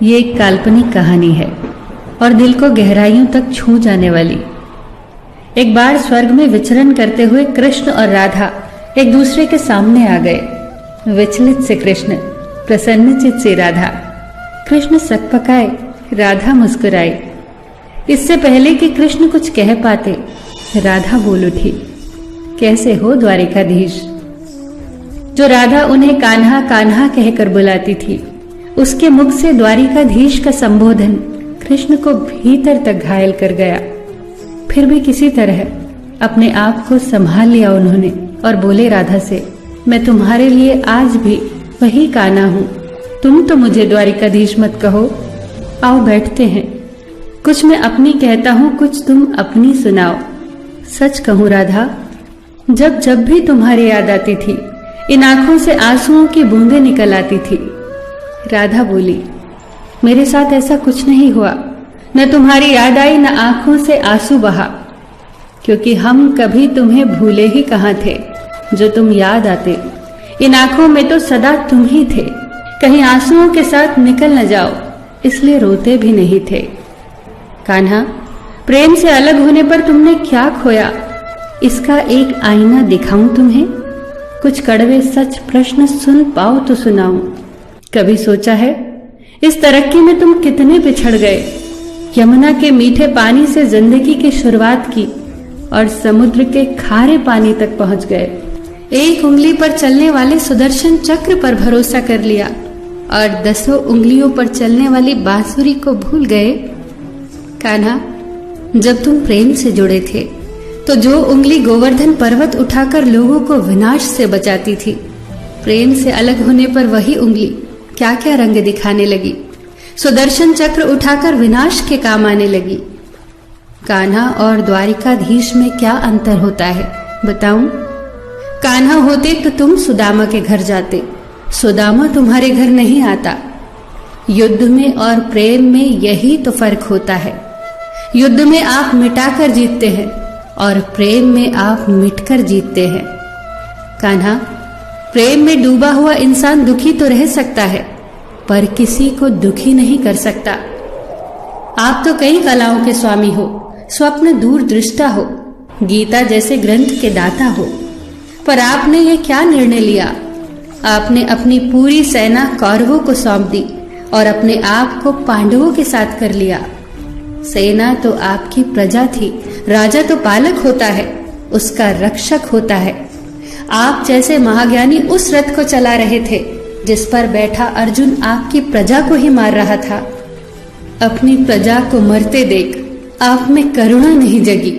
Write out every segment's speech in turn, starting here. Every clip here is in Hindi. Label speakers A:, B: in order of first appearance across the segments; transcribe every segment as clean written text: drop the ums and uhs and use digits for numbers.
A: ये एक काल्पनिक कहानी है और दिल को गहराइयों तक छू जाने वाली। एक बार स्वर्ग में विचरण करते हुए कृष्ण और राधा एक दूसरे के सामने आ गए। विचलित से कृष्ण, प्रसन्नचित से राधा। कृष्ण सकपकाए, राधा मुस्कुराई। इससे पहले कि कृष्ण कुछ कह पाते, राधा बोल उठी, कैसे हो द्वारिकाधीश। जो राधा उन्हें कान्हा कान्हा कहकर बुलाती थी, उसके मुख से द्वारिकाधीश का संबोधन कृष्ण को भीतर तक घायल कर गया। फिर भी किसी तरह अपने आप को संभाल लिया उन्होंने और बोले राधा से, मैं तुम्हारे लिए आज भी वही कान्हा हूं। तुम तो मुझे द्वारिकाधीश मत कहो। आओ बैठते हैं। कुछ मैं अपनी कहता हूं, कुछ तुम अपनी सुनाओ। सच कहूं राधा, जब जब भी तुम्हारी याद आती थी, इन आंखों से आंसुओं की बूंदें निकल आती थी। राधा बोली, मेरे साथ ऐसा कुछ नहीं हुआ। न तुम्हारी याद आई, न आंखों से आंसू बहा, क्योंकि हम कभी तुम्हें भूले ही कहां थे। जो तुम याद आते, इन आंखों में तो सदा तुम ही थे। कहीं आंसुओं के साथ निकल न जाओ, इसलिए रोते भी नहीं थे। कान्हा, प्रेम से अलग होने पर तुमने क्या खोया, इसका एक आईना दिखाऊं तुम्हें। कुछ कड़वे सच प्रश्न सुन पाओ तो सुनाऊं। कभी सोचा है इस तरक्की में तुम कितने पिछड़ गए। यमुना के मीठे पानी से जिंदगी की शुरुआत की और समुद्र के खारे पानी तक पहुंच गए। एक उंगली पर चलने वाले सुदर्शन चक्र पर भरोसा कर लिया और 10 उंगलियों पर चलने वाली बांसुरी को भूल गए। कान्हा, जब तुम प्रेम से जुड़े थे तो जो उंगली गोवर्धन पर्वत उठाकर लोगों को विनाश से बचाती थी, प्रेम से अलग होने पर वही उंगली क्या क्या रंग दिखाने लगी। सुदर्शन चक्र उठाकर विनाश के काम आने लगी। कान्हा और द्वारिकाधीश में क्या अंतर होता है बताऊं? कान्हा होते तो तुम सुदामा के घर जाते, सुदामा तुम्हारे घर नहीं आता। युद्ध में और प्रेम में यही तो फर्क होता है। युद्ध में आप मिटाकर जीतते हैं और प्रेम में आप मिटकर जीतते हैं। कान्हा, प्रेम में डूबा हुआ इंसान दुखी तो रह सकता है, पर किसी को दुखी नहीं कर सकता। आप तो कई कलाओं के स्वामी हो, स्वप्न दूरदृष्टा हो, गीता जैसे ग्रंथ के दाता हो, पर आपने ये क्या निर्णय लिया? आपने अपनी पूरी सेना कौरवों को सौंप दी और अपने आप को पांडवों के साथ कर लिया। सेना तो आपकी प्रजा थी, राजा तो पालक होता है, उसका रक्षक होता है। आप जैसे महाज्ञानी उस रथ को चला रहे थे जिस पर बैठा अर्जुन आपकी प्रजा को ही मार रहा था। अपनी प्रजा को मरते देख आप में करुणा नहीं जगी,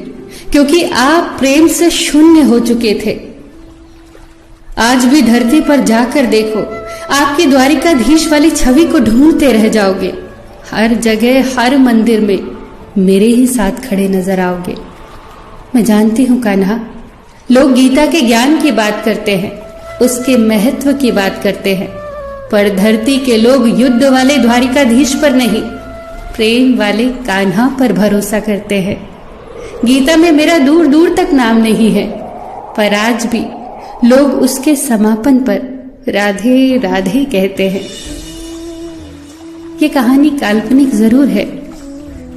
A: क्योंकि आप प्रेम से शून्य हो चुके थे। आज भी धरती पर जाकर देखो, आपकी द्वारिकाधीश वाली छवि को ढूंढते रह जाओगे। हर जगह, हर मंदिर में मेरे ही साथ खड़े नजर आओगे। मैं जानती हूं कान्हा, लोग गीता के ज्ञान की बात करते हैं, उसके महत्व की बात करते हैं, पर धरती के लोग युद्ध वाले द्वारिकाधीश पर नहीं, प्रेम वाले कान्हा पर भरोसा करते हैं। गीता में मेरा दूर दूर तक नाम नहीं है, पर आज भी लोग उसके समापन पर राधे राधे कहते हैं। ये कहानी काल्पनिक जरूर है,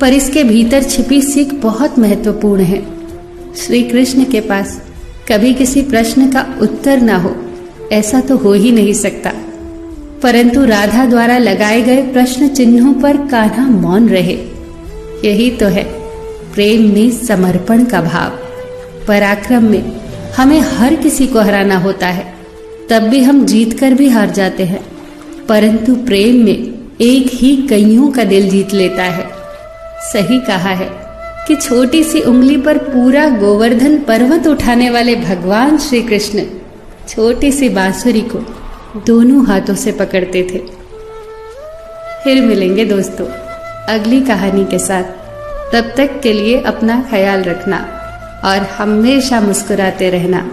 A: पर इसके भीतर छिपी सीख बहुत महत्वपूर्ण है। श्री कृष्ण के पास कभी किसी प्रश्न का उत्तर ना हो, ऐसा तो हो ही नहीं सकता, परंतु राधा द्वारा लगाए गए प्रश्न चिन्हों पर कान्हा मौन रहे। यही तो है प्रेम में समर्पण का भाव। पराक्रम में हमें हर किसी को हराना होता है, तब भी हम जीतकर भी हार जाते हैं, परंतु प्रेम में एक ही कईयों का दिल जीत लेता है। सही कहा है कि छोटी सी उंगली पर पूरा गोवर्धन पर्वत उठाने वाले भगवान श्री कृष्ण छोटी सी बांसुरी को दोनों हाथों से पकड़ते थे। फिर मिलेंगे दोस्तों अगली कहानी के साथ। तब तक के लिए अपना ख्याल रखना और हमेशा मुस्कुराते रहना।